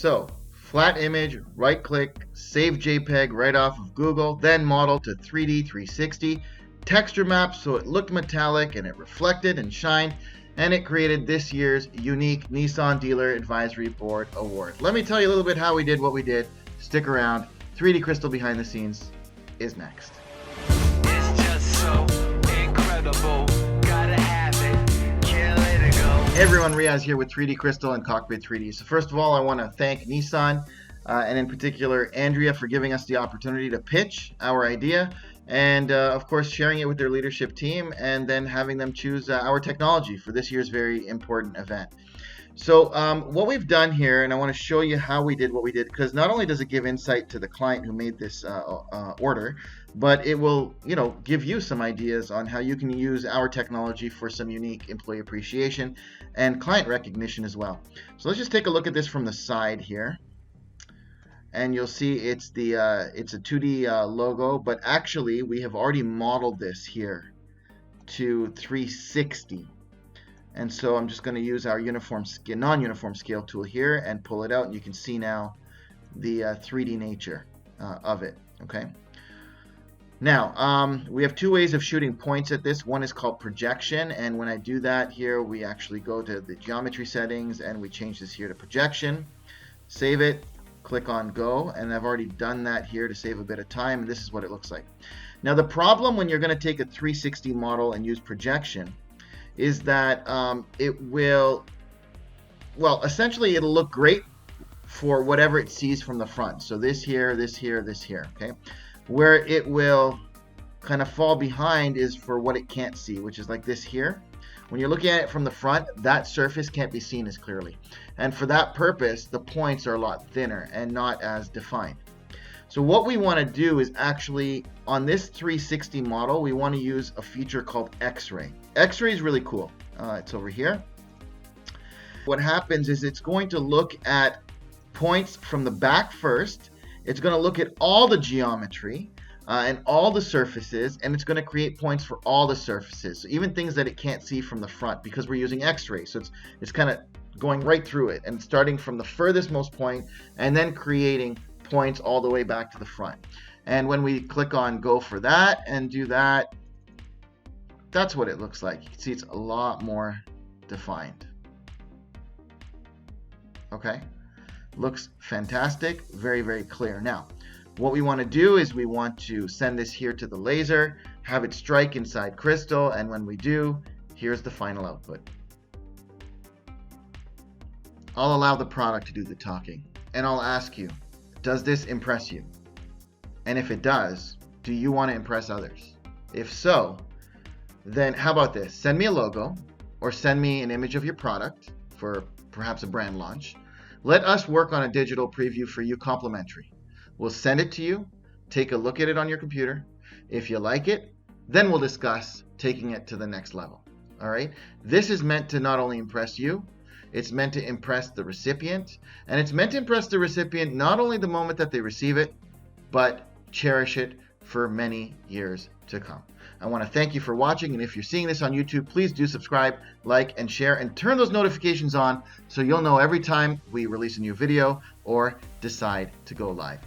So flat image, right click, save JPEG right off of Google, then model to 3D 360, texture map so it looked metallic and it reflected and shined, and it created this year's unique Nissan Dealer Advisory Board Award. Let me tell you a little bit how we did what we did. Stick around. 3DCrystal behind the scenes is next. It's just so incredible. Gotta have it. Can't let it go. Hey everyone, Riyaz here with 3DCrystal and Cockpit 3D. So first of all, I want to thank Nissan and in particular Andrea for giving us the opportunity to pitch our idea and of course sharing it with their leadership team and then having them choose our technology for this year's very important event. So what we've done here, and I want to show you how we did what we did, because not only does it give insight to the client who made this order, but it will, give you some ideas on how you can use our technology for some unique employee appreciation and client recognition as well. So let's just take a look at this from the side here. And you'll see it's a 2D logo, but actually we have already modeled this here to 360. And so I'm just going to use our non-uniform scale tool here and pull it out, and you can see now the 3D nature of it. Okay. Now we have two ways of shooting points at this. One is called projection, and when I do that here, we actually go to the geometry settings and we change this here to projection. Save it. Click on go, and I've already done that here to save a bit of time, and this is what it looks like. Now the problem when you're going to take a 360 model and use projection is that it will, essentially it'll look great for whatever it sees from the front. So this here, this here, this here, okay? Where it will kind of fall behind is for what it can't see, which is like this here. When you're looking at it from the front, that surface can't be seen as clearly. And for that purpose, the points are a lot thinner and not as defined. So what we want to do is actually, on this 360 model, we want to use a feature called X-ray. X-ray is really cool. It's over here. What happens is it's going to look at points from the back first. It's going to look at all the geometry and all the surfaces, and it's going to create points for all the surfaces. So even things that it can't see from the front, because we're using X-ray. So it's kind of going right through it and starting from the furthest most point and then creating points all the way back to the front. And when we click on go for that and do that, that's what it looks like. You can see it's a lot more defined. Okay, looks fantastic, very, very clear. Now, what we want to do is we want to send this here to the laser, have it strike inside crystal, and when we do, here's the final output. I'll allow the product to do the talking, and I'll ask you, does this impress you? And if it does, do you want to impress others? If so, then how about this? Send me a logo or send me an image of your product for perhaps a brand launch. Let us work on a digital preview for you complimentary. We'll send it to you, take a look at it on your computer. If you like it, then we'll discuss taking it to the next level. All right? This is meant to not only impress you, it's meant to impress the recipient, and it's meant to impress the recipient not only the moment that they receive it, but cherish it for many years to come. I want to thank you for watching, and if you're seeing this on YouTube, please do subscribe, like, and share, and turn those notifications on so you'll know every time we release a new video or decide to go live.